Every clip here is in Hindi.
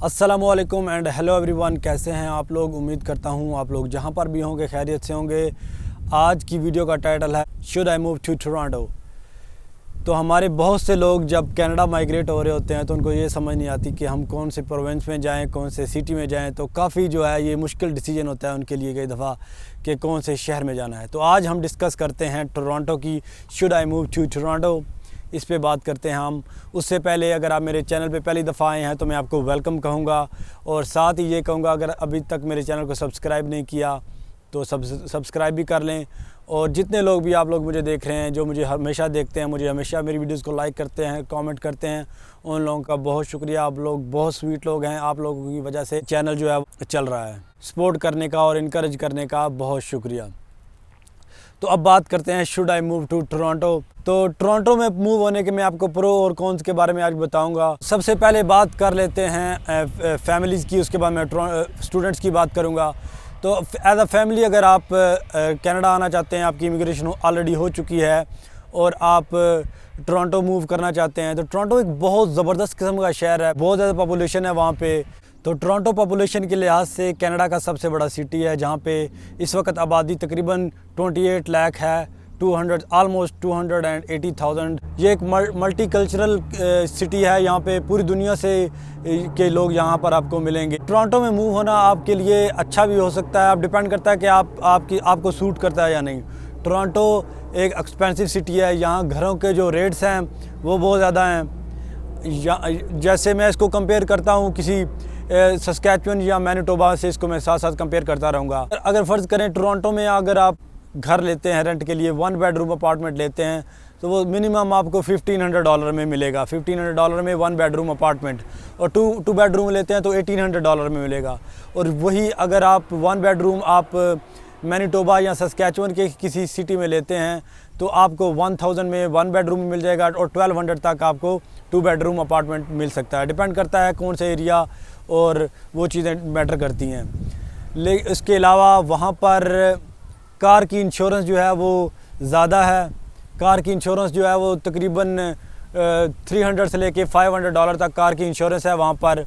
अस्सलामुअलैकुम एंड हेलो एवरीवन, कैसे हैं आप लोग। उम्मीद करता हूं आप लोग जहां पर भी होंगे खैरियत से होंगे। आज की वीडियो का टाइटल है should I move to Toronto. तो हमारे बहुत से लोग जब कनाडा माइग्रेट हो रहे होते हैं तो उनको ये समझ नहीं आती कि हम कौन से प्रोविंस में जाएं, कौन से सिटी में जाएं। तो काफ़ी जो है ये मुश्किल डिसीजन होता है उनके लिए कई दफ़ा कि कौन से शहर में जाना है। तो आज हम डिस्कस करते हैं टोरंटो की, should I move to Toronto, इस पे बात करते हैं हम। उससे पहले अगर आप मेरे चैनल पे पहली दफ़ा आए हैं तो मैं आपको वेलकम कहूँगा, और साथ ही ये कहूँगा अगर अभी तक मेरे चैनल को सब्सक्राइब नहीं किया तो सब्सक्राइब भी कर लें। और जितने लोग भी आप लोग मुझे देख रहे हैं, जो मुझे हमेशा देखते हैं, मुझे हमेशा मेरी वीडियोस को लाइक करते हैं, कमेंट करते हैं, उन लोगों का बहुत शुक्रिया। आप लोग बहुत स्वीट लोग हैं, आप लोगों की वजह से चैनल जो है चल रहा है। सपोर्ट करने का और इनकरेज करने का बहुत शुक्रिया। तो अब बात करते हैं should I move to Toronto. तो टोरंटो में मूव होने के मैं आपको प्रो और कॉन्स के बारे में आज बताऊंगा। सबसे पहले बात कर लेते हैं फैमिलीज़ की, उसके बाद मैं स्टूडेंट्स की बात करूंगा। तो एज अ फैमिली अगर आप कनाडा आना चाहते हैं, आपकी इमिग्रेशन ऑलरेडी हो चुकी है और आप टोरंटो मूव करना चाहते हैं, तो टोरंटो एक बहुत ज़बरदस्त किस्म का शहर है, बहुत ज़्यादा पॉपुलेशन है वहाँ पे। तो टोरंटो पॉपुलेशन के लिहाज से कनाडा का सबसे बड़ा सिटी है, जहाँ पे इस वक्त आबादी तकरीबन 28 लाख है, ऑलमोस्ट 280,000। ये एक मल्टी कल्चरल सिटी है। यहाँ पे पूरी दुनिया से के लोग यहाँ पर आपको मिलेंगे। टोरंटो में मूव होना आपके लिए अच्छा भी हो सकता है, अब डिपेंड करता है कि आपको सूट करता है या नहीं। टोरंटो एक एक्सपेंसिव सिटी है, यहाँ घरों के जो रेट्स हैं वो बहुत ज़्यादा हैं। जैसे मैं इसको कंपेयर करता हूँ किसी सस्कैचुअन या मैनिटोबा से, इसको मैं साथ साथ कंपेयर करता रहूँगा। अगर फ़र्ज़ करें टोरंटो में अगर आप घर लेते हैं रेंट के लिए, 1 बेडरूम अपार्टमेंट लेते हैं, तो वो मिनिमम आपको $1,500 में मिलेगा। $1,500 में 1 बेडरूम अपार्टमेंट, और टू बेडरूम लेते हैं तो $1,800 में मिलेगा। और वही अगर आप 1 बेडरूम आप मैनिटोबा या सस्कैचुअन के किसी सिटी में लेते हैं तो आपको 1000 में 1 बेडरूम मिल जाएगा, और 1200 तक आपको 2 बेडरूम अपार्टमेंट मिल सकता है। डिपेंड करता है कौन से एरिया, और वो चीज़ें मैटर करती हैं। इसके अलावा वहाँ पर कार की इंश्योरेंस जो है वो ज़्यादा है। कार की इंश्योरेंस जो है वो तकरीबन 300 से लेके $500 तक कार की इंश्योरेंस है वहाँ पर।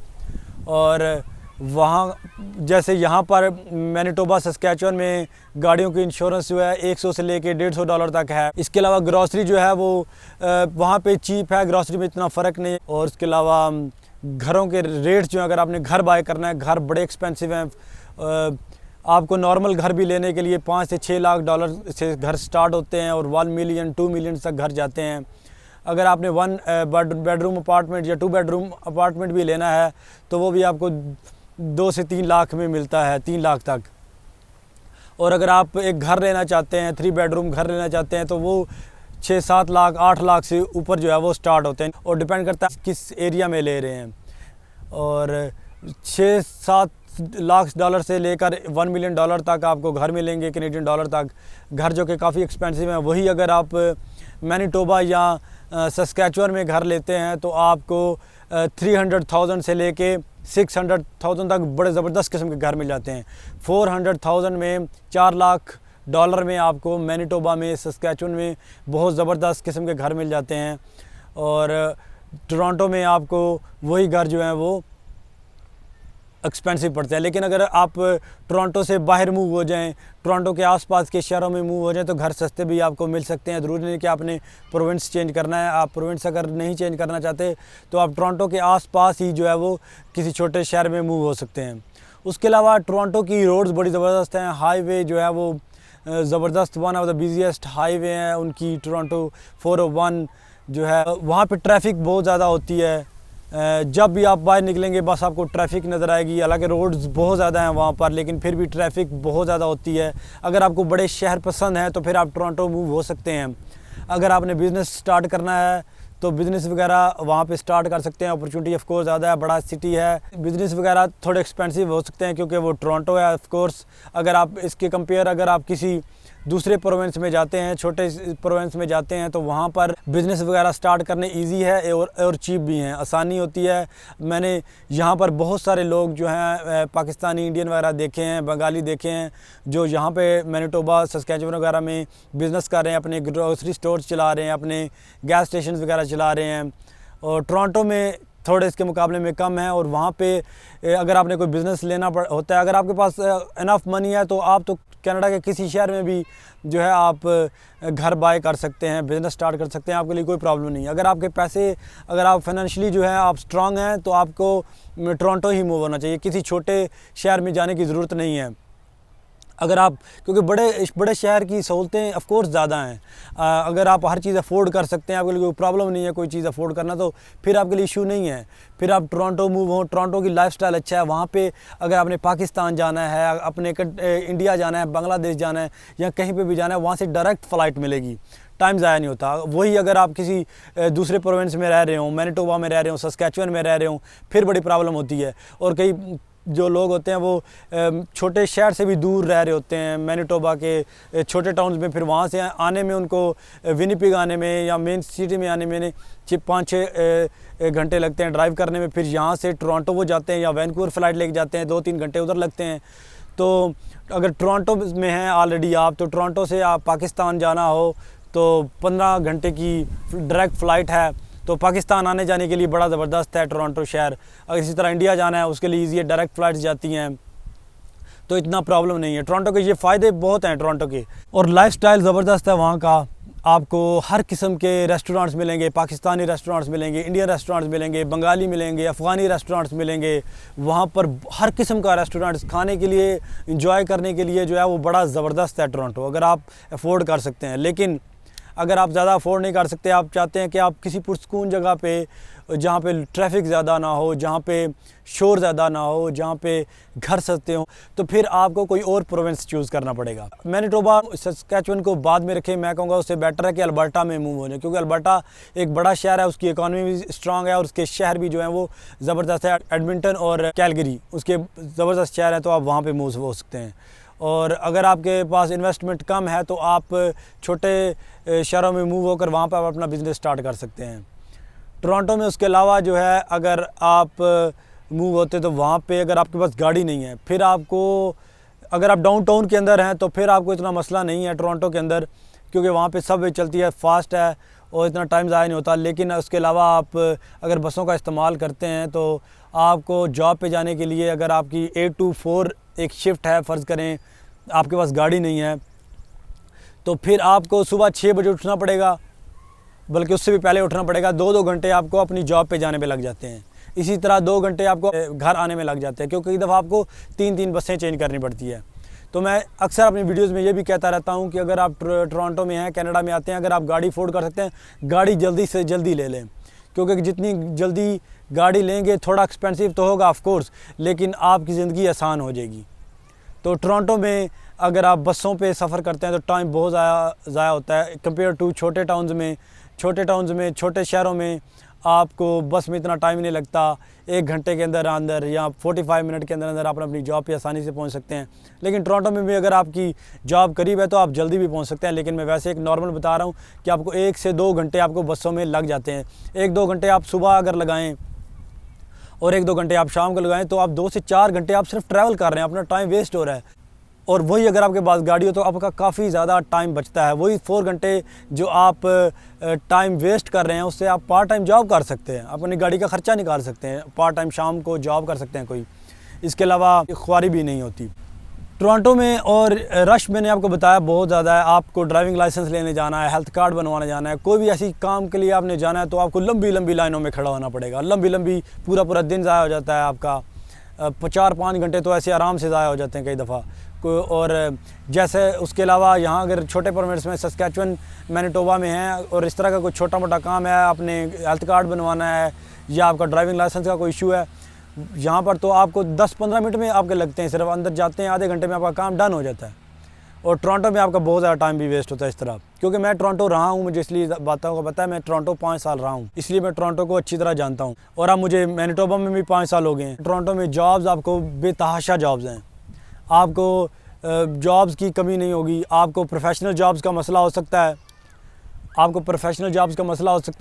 और वहाँ जैसे यहाँ पर मैनिटोबा सस्कैचुअन में गाड़ियों की इंश्योरेंस जो है 100 से लेके $150 तक है। इसके अलावा ग्रॉसरी जो है वो वहाँ पे चीप है, ग्रॉसरी में इतना फ़र्क नहीं है। और इसके अलावा घरों के रेट्स जो है, अगर आपने घर बाय करना है, घर बड़े एक्सपेंसिव हैं। आपको नॉर्मल घर भी लेने के लिए $5 से $6 लाख से घर स्टार्ट होते हैं, और 1 मिलियन 2 मिलियन तक घर जाते हैं। अगर आपने 1 बेडरूम अपार्टमेंट या 2 बेडरूम अपार्टमेंट भी लेना है तो वो भी आपको 2 से 3 लाख में मिलता है, 3 लाख तक। और अगर आप एक घर लेना चाहते हैं, 3 बेडरूम घर लेना चाहते हैं, तो वो 6-7 लाख 8 लाख से ऊपर जो है वो स्टार्ट होते हैं, और डिपेंड करता है किस एरिया में ले रहे हैं। और 6-7 लाख डॉलर से लेकर $1 मिलियन तक आपको घर मिलेंगे, कैनेडियन डॉलर तक घर, जो कि काफ़ी एक्सपेंसिव है। वही अगर आप मैनिटोबा या सस्कैचुअन में घर लेते हैं तो आपको 300,000 से लेके 600,000 तक बड़े ज़बरदस्त किस्म के घर मिल जाते हैं। 400,000 में $4 लाख में आपको मैनिटोबा में, सस्कैचुअन में बहुत ज़बरदस्त किस्म के घर मिल जाते हैं। और टोरंटो में आपको वही घर जो है वो एक्सपेंसिव पड़ते हैं। लेकिन अगर आप टोरंटो से बाहर मूव हो जाएं, टोरंटो के आसपास के शहरों में मूव हो जाएं, तो घर सस्ते भी आपको मिल सकते हैं। ज़रूरी नहीं कि आपने प्रोविंस चेंज करना है। आप प्रोविंस अगर नहीं चेंज करना चाहते तो आप टोरंटो के आसपास ही जो है वो किसी छोटे शहर में मूव हो सकते हैं। उसके अलावा टोरंटो की रोड्स बड़ी ज़बरदस्त हैं। हाईवे जो है वो ज़बरदस्त, one of the busiest highway हैं उनकी। टोरंटो 401 जो है, वहाँ पर ट्रैफिक बहुत ज़्यादा होती है। जब भी आप बाहर निकलेंगे बस आपको ट्रैफिक नज़र आएगी। हालांकि रोड्स बहुत ज़्यादा हैं वहाँ पर, लेकिन फिर भी ट्रैफिक बहुत ज़्यादा होती है। अगर आपको बड़े शहर पसंद हैं तो फिर आप टोरंटो मूव हो सकते हैं। अगर आपने बिज़नेस स्टार्ट करना है तो बिज़नेस वगैरह वहाँ पे स्टार्ट कर सकते हैं। अपॉर्चुनिटी ऑफ कोर्स ज़्यादा है, बड़ा सिटी है। बिज़नेस वगैरह थोड़े एक्सपेंसिव हो सकते हैं क्योंकि वो टोरंटो है ऑफ कोर्स। अगर आप इसके कंपेयर अगर आप किसी दूसरे प्रोविंस में जाते हैं, छोटे प्रोविंस में जाते हैं, तो वहाँ पर बिज़नेस वगैरह स्टार्ट करने इजी है और चीप भी हैं, आसानी होती है। मैंने यहाँ पर बहुत सारे लोग जो हैं पाकिस्तानी, इंडियन वगैरह देखे हैं, बंगाली देखे हैं, जो यहाँ पे मैनिटोबा, सस्कैचुअन वगैरह में बिज़नेस कर रहे हैं, अपने ग्रोसरी स्टोर्स चला रहे हैं, अपने गैस स्टेशन वगैरह चला रहे हैं। और टोरंटो में थोड़े इसके मुकाबले में कम है। और वहाँ पे अगर आपने कोई बिज़नेस लेना होता है, अगर आपके पास इनफ मनी है तो आप तो कनाडा के किसी शहर में भी जो है आप घर बाय कर सकते हैं, बिज़नेस स्टार्ट कर सकते हैं, आपके लिए कोई प्रॉब्लम नहीं है। अगर आपके पैसे, अगर आप फाइनेंशियली जो है आप स्ट्रांग हैं तो आपको टोरंटो ही मूव होना चाहिए, किसी छोटे शहर में जाने की ज़रूरत नहीं है। अगर आप, क्योंकि बड़े शहर की सहूलतें ऑफ कोर्स ज़्यादा हैं, अगर आप हर चीज़ अफोर्ड कर सकते हैं, आपके लिए कोई प्रॉब्लम नहीं है कोई चीज़ अफोर्ड करना, तो फिर आपके लिए इशू नहीं है। फिर आप टोरंटो मूव हो, टोरंटो की लाइफस्टाइल अच्छा है, वहाँ पे अगर आपने पाकिस्तान जाना है, अपने इंडिया जाना है, बांग्लादेश जाना है या कहीं पे भी जाना है, वहाँ से डायरेक्ट फ़्लाइट मिलेगी, टाइम ज़ाया नहीं होता। वही अगर आप किसी दूसरे प्रोविंस में रह रहे हो, मैनिटोबा में रह रहे हो, सस्कैचुअन में रह रहे हो, फिर बड़ी प्रॉब्लम होती है। और कई जो लोग होते हैं वो छोटे शहर से भी दूर रह रहे होते हैं, मैनिटोबा के छोटे टाउन्स में, फिर वहाँ से आने में उनको विनिपेग आने में या मेन सिटी में आने में 5-6 घंटे लगते हैं ड्राइव करने में। फिर यहाँ से टोरंटो वो जाते हैं या वैंकूवर फ़्लाइट लेके जाते हैं, 2-3 घंटे उधर लगते हैं। तो अगर टोरंटो में हैं ऑलरेडी आप, तो टोरंटो से आप पाकिस्तान जाना हो तो 15 घंटे की डायरेक्ट फ़्लाइट है, तो पाकिस्तान आने जाने के लिए बड़ा ज़बरदस्त है टोरंटो शहर। अगर इसी तरह इंडिया जाना है उसके लिए ईजी है, डायरेक्ट फ़्लाइट्स जाती हैं, तो इतना प्रॉब्लम नहीं है। टोरंटो के ये फ़ायदे बहुत हैं टोरंटो के। और लाइफस्टाइल ज़बरदस्त है वहाँ का, आपको हर किस्म के रेस्टोरेंट्स मिलेंगे, पाकिस्तानी रेस्टोरेंट्स मिलेंगे, इंडियन रेस्टोरेंट्स मिलेंगे, बंगाली मिलेंगे, अफ़गानी रेस्टोरेंट्स मिलेंगे। वहाँ पर हर किस्म का रेस्टोरेंट्स खाने के लिए, इंजॉय करने के लिए जो है वो बड़ा ज़बरदस्त है टोरंटो, अगर आप अफोर्ड कर सकते हैं। लेकिन अगर आप ज़्यादा अफोर्ड नहीं कर सकते, आप चाहते हैं कि आप किसी पुरसकून जगह पे, जहाँ पे ट्रैफिक ज़्यादा ना हो, जहाँ पे शोर ज़्यादा ना हो, जहाँ पे घर सस्ते हों, तो फिर आपको कोई और प्रोविंस चूज़ करना पड़ेगा। मैनिटोबा सस्कैचुअन को बाद में रखें, मैं कहूँगा उससे बेटर है कि अल्बर्टा में मूव हो जाए, क्योंकि अल्बर्टा एक बड़ा शहर है, उसकी इकॉनमी भी स्ट्रॉन्ग है और उसके शहर भी जो हैं वो ज़बरदस्त है। एडमिंटन और कैलगरी उसके ज़बरदस्त शहर हैं, तो आप वहाँ पर मूव हो सकते हैं। और अगर आपके पास इन्वेस्टमेंट कम है तो आप छोटे शहरों में मूव होकर वहाँ पर अपना बिज़नेस स्टार्ट कर सकते हैं। टोरंटो में उसके अलावा जो है, अगर आप मूव होते तो वहाँ पे अगर आपके पास गाड़ी नहीं है, फिर आपको, अगर आप डाउनटाउन के अंदर हैं तो फिर आपको इतना मसला नहीं है टोरंटो के अंदर, क्योंकि वहाँ पे सबवे चलती है, फास्ट है और इतना टाइम ज़ाया नहीं होता। लेकिन उसके अलावा आप अगर बसों का इस्तेमाल करते हैं तो आपको जॉब पे जाने के लिए, अगर आपकी 8 to 4 एक शिफ्ट है, फ़र्ज़ करें आपके पास गाड़ी नहीं है, तो फिर आपको सुबह 6 बजे उठना पड़ेगा, बल्कि उससे भी पहले उठना पड़ेगा। 2-2 घंटे आपको अपनी जॉब पे जाने में लग जाते हैं। इसी तरह 2 घंटे आपको घर आने में लग जाते हैं, क्योंकि कई दफ़ा आपको 3-3 बसें चेंज करनी पड़ती है। तो मैं अक्सर अपनी वीडियोज़ में ये भी कहता रहता हूँ कि अगर आप टोरंटो में हैं, कनाडा में आते हैं, अगर आप गाड़ी अफोर्ड कर सकते हैं, गाड़ी जल्दी से जल्दी ले लें, क्योंकि जितनी जल्दी गाड़ी लेंगे, थोड़ा एक्सपेंसिव तो होगा ऑफ कोर्स, लेकिन आपकी ज़िंदगी आसान हो जाएगी। तो टोरंटो में अगर आप बसों पे सफ़र करते हैं तो टाइम बहुत ज़ाया होता है कंपेयर टू छोटे टाउन्स में। छोटे शहरों में आपको बस में इतना टाइम नहीं लगता, 1 घंटे के अंदर या 45 मिनट के अंदर आप अपनी जॉब पे आसानी से पहुंच सकते हैं। लेकिन टोरंटो में भी अगर आपकी जॉब करीब है तो आप जल्दी भी पहुंच सकते हैं। लेकिन मैं वैसे एक नॉर्मल बता रहा हूं कि आपको 1 से 2 घंटे आपको बसों में लग जाते हैं। 1-2 घंटे आप सुबह अगर लगाएं और 1-2 घंटे आप शाम को लगाएं तो आप 2 से 4 घंटे आप सिर्फ ट्रैवल कर रहे हैं, अपना टाइम वेस्ट हो रहा है। और वही अगर आपके पास गाड़ी हो तो आपका काफ़ी ज़्यादा टाइम बचता है। वही 4 घंटे जो आप टाइम वेस्ट कर रहे हैं, उससे आप पार्ट टाइम जॉब कर सकते हैं, अपनी गाड़ी का ख़र्चा निकाल सकते हैं, पार्ट टाइम शाम को जॉब कर सकते हैं कोई। इसके अलावा ख्वारी भी नहीं होती टोरंटो में। और रश मैंने आपको बताया बहुत ज़्यादा है। आपको ड्राइविंग लाइसेंस लेने जाना है, हेल्थ कार्ड बनवाने जाना है, कोई भी ऐसी काम के लिए आपने जाना है तो आपको लंबी लाइनों में खड़ा होना पड़ेगा। लंबी पूरा दिन ज़ाया हो जाता है आपका। 4-5 घंटे तो ऐसे आराम से ज़ाया हो जाते हैं कई दफ़ा। और जैसे उसके अलावा यहाँ अगर छोटे प्रोविंस में सस्कैचुअन मैनिटोबा में हैं और इस तरह का कोई छोटा मोटा काम है, आपने हेल्थ कार्ड बनवाना है या आपका ड्राइविंग लाइसेंस का कोई इशू है, यहाँ पर तो आपको 10-15 मिनट में आपके लगते हैं, सिर्फ अंदर जाते हैं, आधे घंटे में आपका काम डन हो जाता है। और टोरंटो में आपका बहुत ज़्यादा टाइम भी वेस्ट होता है इस तरह। क्योंकि मैं टोरंटो रहा हूँ, मुझे इसलिए बातों को पता है। मैं टोरंटो 5 साल रहा हूँ, इसलिए मैं टोरंटो को अच्छी तरह जानता हूँ। और अब मुझे मैनिटोबा में भी 5 साल हो गए हैं। टोरंटो में जॉब्स आपको बेतहाशा जॉब्स हैं, आपको जॉब्स की कमी नहीं होगी। आपको प्रोफेशनल जॉब्स का मसला हो सकता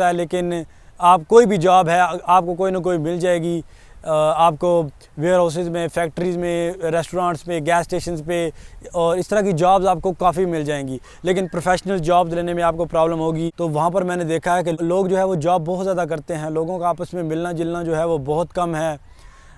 है, लेकिन आप कोई भी जॉब है आपको कोई ना कोई मिल जाएगी। आपको वेयर हाउसेज़ में, फैक्ट्रीज़ में, रेस्टोरेंट्स में, गैस स्टेशंस पे, और इस तरह की जॉब्स आपको काफ़ी मिल जाएंगी। लेकिन प्रोफेशनल जॉब्स लेने में आपको प्रॉब्लम होगी। तो वहाँ पर मैंने देखा है कि लोग जो है वो जॉब बहुत ज़्यादा करते हैं, लोगों का आपस में मिलना जुलना जो है वो बहुत कम है,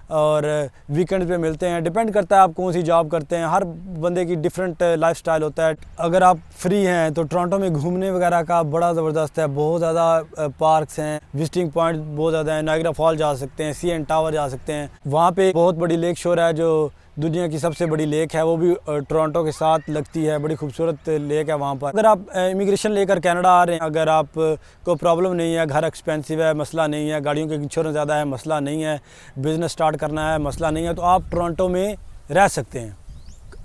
और वीकेंड पे मिलते हैं। डिपेंड करता है आप कौन सी जॉब करते हैं, हर बंदे की डिफरेंट लाइफस्टाइल होता है। अगर आप फ्री हैं तो टोरंटो में घूमने वगैरह का बड़ा ज़बरदस्त है, बहुत ज़्यादा पार्क्स हैं, विजिटिंग पॉइंट बहुत ज़्यादा हैं। नायग्रा फॉल जा सकते हैं, CN टावर जा सकते हैं। वहाँ पे बहुत बड़ी लेक शोर है जो दुनिया की सबसे बड़ी लेक है, वो भी टोरंटो के साथ लगती है, बड़ी खूबसूरत लेक है वहाँ पर। अगर आप इमिग्रेशन लेकर कनाडा आ रहे हैं, अगर आप को प्रॉब्लम नहीं है, घर एक्सपेंसिव है, मसला नहीं है, गाड़ियों के इंश्योरेंस ज़्यादा है, मसला नहीं है, बिज़नेस स्टार्ट करना है, मसला नहीं है, तो आप टोरंटो में रह सकते हैं।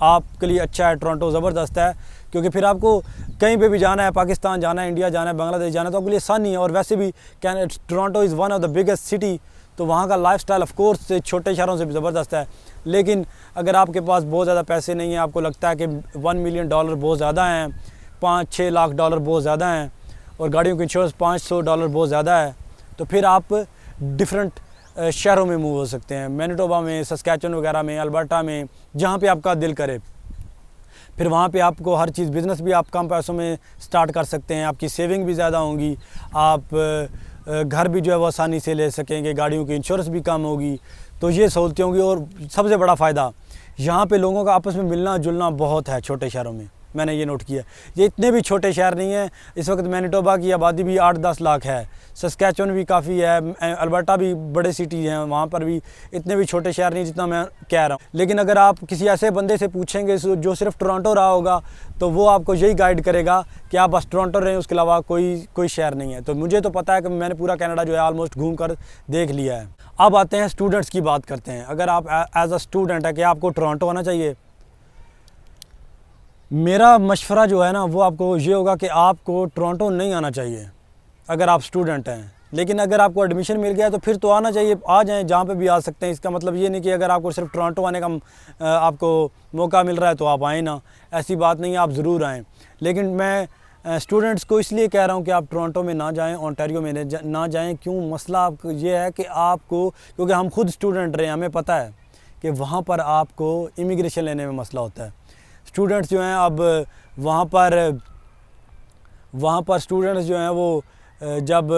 आपके लिए अच्छा है, टोरंटो ज़बरदस्त है, क्योंकि फिर आपको कहीं पे भी जाना है, पाकिस्तान जाना है, इंडिया जाना है, बांग्लादेश जाना है, तो आपके लिए आसानी है। और वैसे भी Toronto is one of the biggest city, तो वहाँ का लाइफस्टाइल ऑफ कोर्स छोटे शहरों से भी ज़बरदस्त है। लेकिन अगर आपके पास बहुत ज़्यादा पैसे नहीं हैं, आपको लगता है कि $1 मिलियन बहुत ज़्यादा हैं, $5-6 लाख बहुत ज़्यादा हैं, और गाड़ियों की इंश्योरेंस $500 बहुत ज़्यादा है, तो फिर आप डिफरेंट शहरों में मूव हो सकते हैं, मैनिटोबा में, सस्कैचुअन वगैरह में, अल्बर्टा में, जहाँ पे आपका दिल करे। फिर वहाँ पे आपको हर चीज़, बिज़नेस भी आप कम पैसों में स्टार्ट कर सकते हैं, आपकी सेविंग भी ज़्यादा होंगी, आप घर भी जो है वो आसानी से ले सकेंगे, गाड़ियों की इंश्योरेंस भी कम होगी, तो ये सहूलतें होंगी। और सबसे बड़ा फ़ायदा, यहाँ पे लोगों का आपस में मिलना जुलना बहुत है छोटे शहरों में, मैंने ये नोट किया। ये इतने भी छोटे शहर नहीं हैं, इस वक्त मैनिटोबा की आबादी भी 8-10 लाख है, सस्कैचुअन भी काफ़ी है, अल्बर्टा भी बड़े सिटी हैं, वहाँ पर भी इतने भी छोटे शहर नहीं जितना मैं कह रहा हूँ। लेकिन अगर आप किसी ऐसे बंदे से पूछेंगे जो सिर्फ टोरंटो रहा होगा, तो वो आपको यही गाइड करेगा कि आप बस टोरंटो रहें, उसके अलावा कोई शहर नहीं है। तो मुझे तो पता है कि मैंने पूरा कनाडा जो है ऑलमोस्ट घूम कर देख लिया है। अब आते हैं स्टूडेंट्स की बात करते हैं। अगर आप एज अ स्टूडेंट है कि आपको टोरंटो आना चाहिए, मेरा मशवरा जो है ना वो आपको ये होगा कि आपको टोरंटो नहीं आना चाहिए अगर आप स्टूडेंट हैं। लेकिन अगर आपको एडमिशन मिल गया है तो फिर तो आना चाहिए, आ जाएं, जहाँ पे भी आ सकते हैं। इसका मतलब ये नहीं कि अगर आपको सिर्फ टोरंटो आने का आपको मौका मिल रहा है तो आप आएँ ना, ऐसी बात नहीं है, आप ज़रूर आएँ। लेकिन मैं स्टूडेंट्स को इसलिए कह रहा हूँ कि आप टोरंटो में ना जाएं, ओंटारियो में ना जाएं। क्यों? मसला आपको ये है कि आपको, क्योंकि हम खुद स्टूडेंट रहे हैं, हमें पता है कि वहाँ पर आपको इमिग्रेशन लेने में मसला होता है। स्टूडेंट्स जो हैं अब वहाँ पर स्टूडेंट्स जो हैं वो जब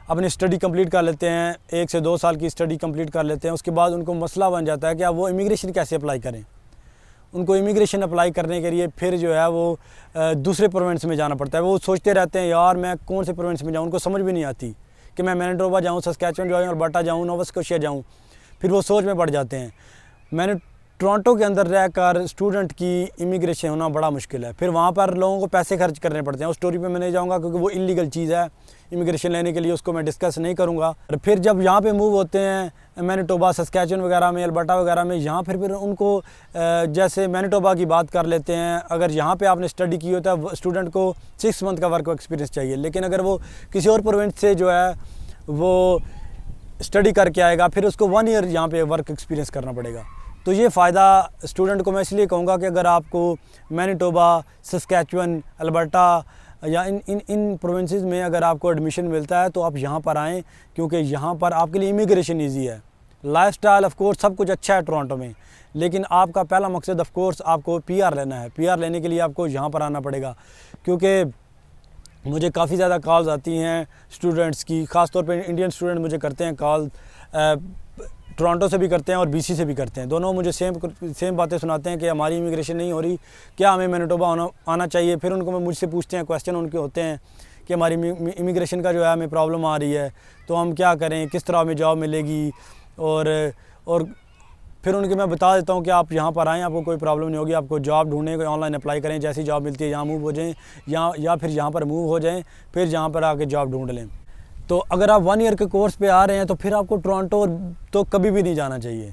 अपनी स्टडी कंप्लीट कर लेते हैं, 1 से 2 साल की स्टडी कंप्लीट कर लेते हैं, उसके बाद उनको मसला बन जाता है कि अब वो इमिग्रेशन कैसे अप्लाई करें। उनको इमिग्रेशन अप्लाई करने के लिए फिर जो है वो दूसरे प्रोविंस में जाना पड़ता है। वो सोचते रहते हैं यार मैं कौन से प्रोविंस में जाऊँ, उनको समझ भी नहीं आती कि मैं मैनिटोबा जाऊँ, सस्कैचुअन जाऊँ, अल्बर्टा जाऊँ, नोवा स्कोशिया जाऊँ। फिर वो सोच में पड़ जाते हैं। मैंने टोरंटो के अंदर रहकर स्टूडेंट की इमिग्रेशन होना बड़ा मुश्किल है। फिर वहाँ पर लोगों को पैसे खर्च करने पड़ते हैं। उस स्टोरी पे मैं नहीं जाऊँगा क्योंकि वो इलीगल चीज़ है इमिग्रेशन लेने के लिए, उसको मैं डिस्कस नहीं करूँगा। और फिर जब यहाँ पे मूव होते हैं मैनिटोबा, सस्कैचुअन वगैरह में, अल्बर्टा वगैरह में, यहाँ फिर उनको जैसे मैनिटोबा की बात कर लेते हैं, अगर यहाँ पे आपने स्टडी की होता है, स्टूडेंट को 6 मंथ का वर्क एक्सपीरियंस चाहिए। लेकिन अगर वो किसी और प्रोविंस से जो है वो स्टडी करके आएगा, फिर उसको 1 ईयर यहाँ पे वर्क एक्सपीरियंस करना पड़ेगा। तो ये फ़ायदा स्टूडेंट को मैं इसलिए कहूँगा कि अगर आपको मैनिटोबा, सस्कैचुअन, अल्बर्टा या इन प्रोविंसेस में अगर आपको एडमिशन मिलता है तो आप यहाँ पर आएँ, क्योंकि यहाँ पर आपके लिए इमिग्रेशन ईजी है। लाइफस्टाइल ऑफ कोर्स सब कुछ अच्छा है टोरंटो में, लेकिन आपका पहला मकसद ऑफ कोर्स आपको PR लेना है। PR लेने के लिए आपको यहाँ पर आना पड़ेगा। क्योंकि मुझे काफ़ी ज़्यादा कॉल्स आती हैं स्टूडेंट्स की, ख़ास तौर पे इंडियन स्टूडेंट मुझे करते हैं कॉल, टोरंटो से भी करते हैं और BC से भी करते हैं। दोनों मुझे सेम बातें सुनाते हैं कि हमारी इमिग्रेशन नहीं हो रही, क्या हमें मैनिटोबा आना चाहिए। फिर उनको मुझसे पूछते हैं, क्वेश्चन उनके होते हैं कि हमारी इमिग्रेशन का जो है हमें प्रॉब्लम आ रही है, तो हम क्या करें, किस तरह हमें जॉब मिलेगी। और फिर उनके मैं बता देता हूँ कि आप यहाँ पर आएँ, आपको कोई प्रॉब्लम नहीं होगी, आपको जॉब ढूंढने को ऑनलाइन अप्लाई करें, जैसी जॉब मिलती है यहाँ मूव हो जाएँ, या फिर यहाँ पर मूव हो जाएँ, फिर यहाँ पर आके जॉब ढूंढ लें। तो अगर आप 1 ईयर के कोर्स पे आ रहे हैं तो फिर आपको टोरंटो तो कभी भी नहीं जाना चाहिए,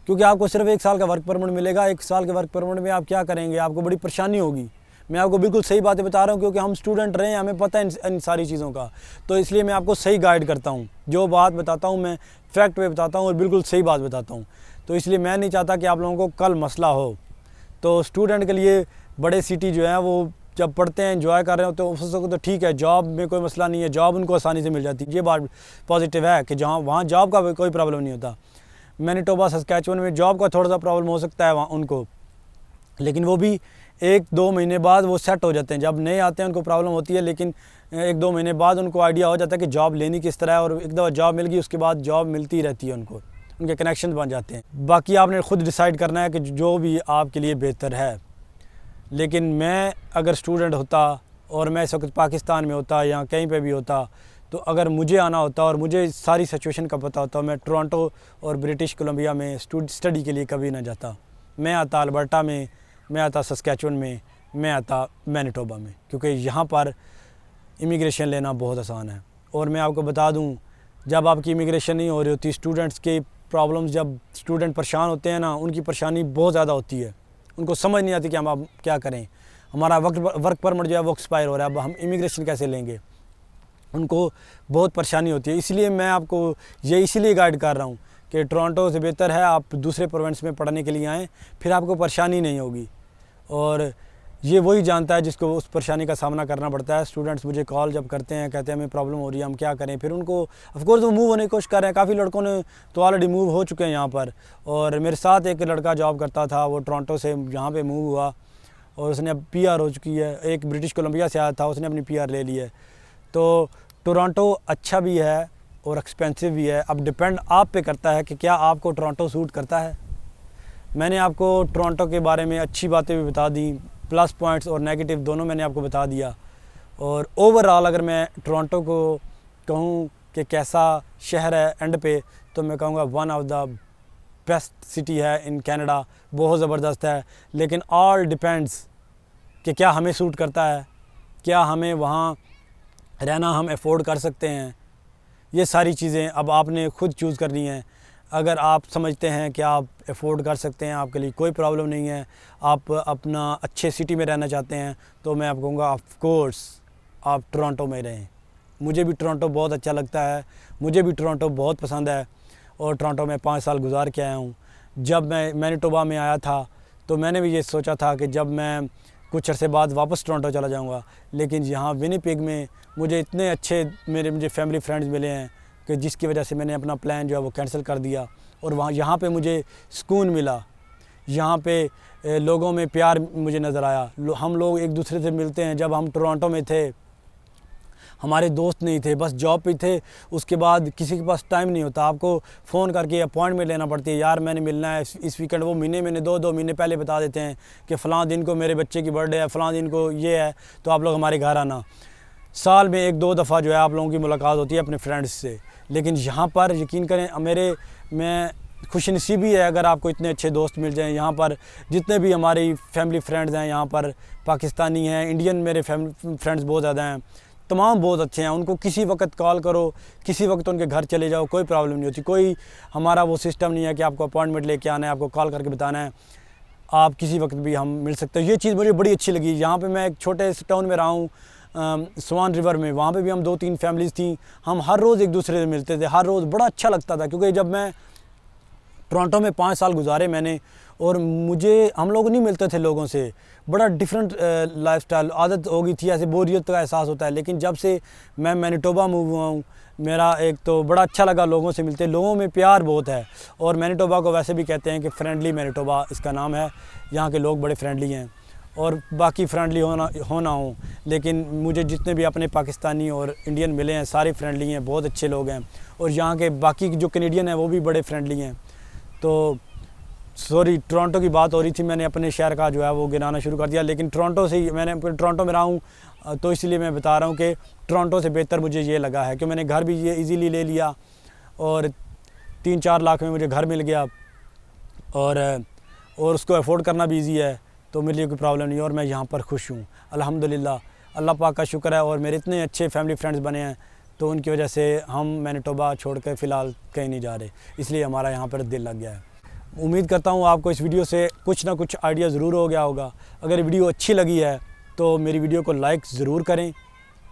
क्योंकि आपको सिर्फ 1 साल का वर्क परमिट मिलेगा। 1 साल के वर्क परमिट में आप क्या करेंगे, आपको बड़ी परेशानी होगी। मैं आपको बिल्कुल सही बातें बता रहा हूँ, क्योंकि हम स्टूडेंट रहे हैं, हमें पता है इन सारी चीज़ों का। तो इसलिए मैं आपको सही गाइड करता हूँ, जो बात बताता हूँ मैं फैक्ट पे बताता हूँ और बिल्कुल सही बात बताता हूँ। तो इसलिए मैं नहीं चाहता कि आप लोगों को कल मसला हो। तो स्टूडेंट के लिए बड़े सिटी जो है वो जब पढ़ते हैं, एंजॉय कर रहे हो, तो उसको तो ठीक है, जॉब में कोई मसला नहीं है, जॉब उनको आसानी से मिल जाती है। ये बात पॉजिटिव है कि वहाँ जॉब का कोई प्रॉब्लम नहीं होता। मैनीटोबा सस्कैचुअन में जॉब का थोड़ा सा प्रॉब्लम हो सकता है वहाँ उनको, लेकिन वो भी 1-2 महीने बाद वो सेट हो जाते हैं। जब नए आते हैं उनको प्रॉब्लम होती है, लेकिन 1-2 महीने बाद उनको आइडिया हो जाता है कि जॉब लेनी किस तरह है, और एक दफ़ा जॉब मिल गई उसके बाद जॉब मिलती रहती है उनको, उनके कनेक्शन बन जाते हैं। बाकी आपने ख़ुद डिसाइड करना है कि जो भी आपके लिए बेहतर है। लेकिन मैं अगर स्टूडेंट होता और मैं इस वक्त पाकिस्तान में होता या कहीं पे भी होता, तो अगर मुझे आना होता और मुझे सारी सिचुएशन का पता होता, मैं टोरंटो और ब्रिटिश कोलंबिया में स्टडी के लिए कभी ना जाता। मैं आता अल्बर्टा में, मैं आता सस्कैचुअन में, मैं आता मैनीटोबा में, क्योंकि यहाँ पर इमिग्रेशन लेना बहुत आसान है। और मैं आपको बता दूँ, जब आपकी इमिग्रेशन नहीं हो रही होती, स्टूडेंट्स के प्रॉब्लम्स, जब स्टूडेंट परेशान होते हैं ना, उनकी परेशानी बहुत ज़्यादा होती है। उनको समझ नहीं आती कि हम अब क्या करें, हमारा वर्क परमिट जो है वो एक्सपायर हो रहा है, अब हम इमिग्रेशन कैसे लेंगे, उनको बहुत परेशानी होती है। इसलिए मैं आपको ये इसीलिए गाइड कर रहा हूँ कि टोरंटो से बेहतर है आप दूसरे प्रोविंस में पढ़ने के लिए आएँ, फिर आपको परेशानी नहीं होगी। और ये वही जानता है जिसको उस परेशानी का सामना करना पड़ता है। स्टूडेंट्स मुझे कॉल जब करते हैं, कहते हैं हमें प्रॉब्लम हो रही है, हम क्या करें, फिर उनको ऑफ कोर्स वो मूव होने की कोशिश कर रहे हैं। काफ़ी लड़कों ने तो ऑलरेडी मूव हो चुके हैं यहाँ पर, और मेरे साथ एक लड़का जॉब करता था, वो टोरंटो से यहाँ पे मूव हुआ और उसने अब PR हो चुकी है। एक ब्रिटिश कोलंबिया से आया था, उसने अपनी PR ले ली है। तो टोरंटो अच्छा भी है और एक्सपेंसिव भी है। अब डिपेंड आप पे करता है कि क्या आपको टोरंटो सूट करता है। मैंने आपको टोरंटो के बारे में अच्छी बातें भी बता दी, प्लस पॉइंट्स और नेगेटिव दोनों मैंने आपको बता दिया। और ओवरऑल अगर मैं टोरंटो को कहूँ कि कैसा शहर है एंड पे, तो मैं कहूँगा one of the best city है इन कनाडा, बहुत ज़बरदस्त है। लेकिन ऑल डिपेंड्स कि क्या हमें सूट करता है, क्या हमें वहाँ रहना हम अफोर्ड कर सकते हैं। ये सारी चीज़ें अब आपने खुद चूज़ करनी है। अगर आप समझते हैं कि आप अफोर्ड कर सकते हैं, आपके लिए कोई प्रॉब्लम नहीं है, आप अपना अच्छे सिटी में रहना चाहते हैं, तो मैं आपको कहूँगा ऑफ कोर्स आप टोरंटो में रहें। मुझे भी टोरंटो बहुत अच्छा लगता है, मुझे भी टोरंटो बहुत पसंद है, और टोरंटो में 5 साल गुजार के आया हूँ। जब मैं मैनीटोबा में आया था तो मैंने भी ये सोचा था कि जब मैं कुछ अरसे बाद वापस टोरंटो चला जाऊँगा, लेकिन यहाँ विनिपेग में मुझे इतने अच्छे मुझे फैमिली फ्रेंड्स मिले हैं कि जिसकी वजह से मैंने अपना प्लान जो है वो कैंसिल कर दिया, और यहाँ पे मुझे सुकून मिला। यहाँ पे लोगों में प्यार मुझे नज़र आया। हम लोग एक दूसरे से मिलते हैं। जब हम टोरंटो में थे हमारे दोस्त नहीं थे, बस जॉब पे थे, उसके बाद किसी के पास टाइम नहीं होता, आपको फ़ोन करके अपॉइंटमेंट लेना पड़ती है, यार मैंने मिलना है इस वीकेंड। वो महीने 2 महीने पहले बता देते हैं कि फ़लाँ दिन को मेरे बच्चे की बर्थडे है, फ़लाँ दिन को ये है, तो आप लोग हमारे घर आना। साल में 1-2 दफ़ा जो है आप लोगों की मुलाकात होती है अपने फ्रेंड्स से। लेकिन यहाँ पर यकीन करें, मैं खुशनसीबी है अगर आपको इतने अच्छे दोस्त मिल जाएं। यहाँ पर जितने भी हमारी फैमिली फ्रेंड्स हैं, यहाँ पर पाकिस्तानी हैं, इंडियन मेरे फैमिली फ्रेंड्स बहुत ज़्यादा हैं, तमाम बहुत अच्छे हैं। उनको किसी वक्त कॉल करो, किसी वक्त उनके घर चले जाओ, कोई प्रॉब्लम नहीं होती। कोई हमारा वो सिस्टम नहीं है कि आपको अपॉइंटमेंट लेके आना है, आपको कॉल करके बताना है, आप किसी वक्त भी हम मिल सकते हो। ये चीज़ मुझे बड़ी अच्छी लगी। यहाँ पे मैं एक छोटे से टाउन में रहा हूँ, स्वान रिवर में, वहाँ पे भी हम 2-3 फैमिलीज़ थी, हम हर रोज़ एक दूसरे से मिलते थे, हर रोज़ बड़ा अच्छा लगता था। क्योंकि जब मैं टोरंटो में 5 साल गुजारे मैंने, और हम लोग नहीं मिलते थे लोगों से, बड़ा डिफरेंट लाइफस्टाइल, आदत हो गई थी, ऐसे बोरियत का एहसास होता है। लेकिन जब से मैं मैनीटोबा मूव हुआ हूँ, मेरा एक तो बड़ा अच्छा लगा लोगों से मिलते, लोगों में प्यार बहुत है। और मैनीटोबा को वैसे भी कहते हैं कि फ्रेंडली मैनीटोबा इसका नाम है, यहाँ के लोग बड़े फ्रेंडली हैं। और बाकी फ्रेंडली होना हो, लेकिन मुझे जितने भी अपने पाकिस्तानी और इंडियन मिले हैं सारे फ्रेंडली हैं, बहुत अच्छे लोग हैं। और यहाँ के बाकी जो कैनेडियन हैं वो भी बड़े फ्रेंडली हैं। तो सॉरी, टोरंटो की बात हो रही थी, मैंने अपने शहर का जो है वो गिनाना शुरू कर दिया। लेकिन टोरंटो से ही, मैंने टोरंटो में रहा हूँ, तो इसलिए मैं बता रहा हूँ कि टोरंटो से बेहतर मुझे ये लगा है कि मैंने घर भी ये इजीली ले लिया, और 3-4 लाख में मुझे घर मिल गया, और उसको अफोर्ड करना भी ईजी है, तो मेरे लिए कोई प्रॉब्लम नहीं है। और मैं यहाँ पर खुश हूँ अल्हम्दुलिल्लाह, अल्लाह पाक का शुक्र है। और मेरे इतने अच्छे फैमिली फ्रेंड्स बने हैं, तो उनकी वजह से हम मैनीटोबा छोड़ कर फ़िलहाल कहीं नहीं जा रहे, इसलिए हमारा यहाँ पर दिल लग गया है। उम्मीद करता हूँ आपको इस वीडियो से कुछ ना कुछ आइडिया ज़रूर हो गया होगा। अगर वीडियो अच्छी लगी है तो मेरी वीडियो को लाइक ज़रूर करें,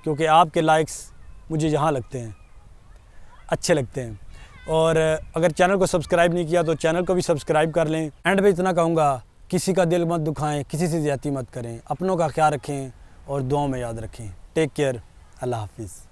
क्योंकि आपके लाइक्स मुझे यहाँ लगते हैं, अच्छे लगते हैं। और अगर चैनल को सब्सक्राइब नहीं किया तो चैनल को भी सब्सक्राइब कर लें। एंड पे इतना कहूँगा, किसी का दिल मत दुखाएं, किसी से ज़्यादती मत करें, अपनों का ख्याल रखें और दुआओं में याद रखें। टेक केयर, अल्लाह हाफिज़।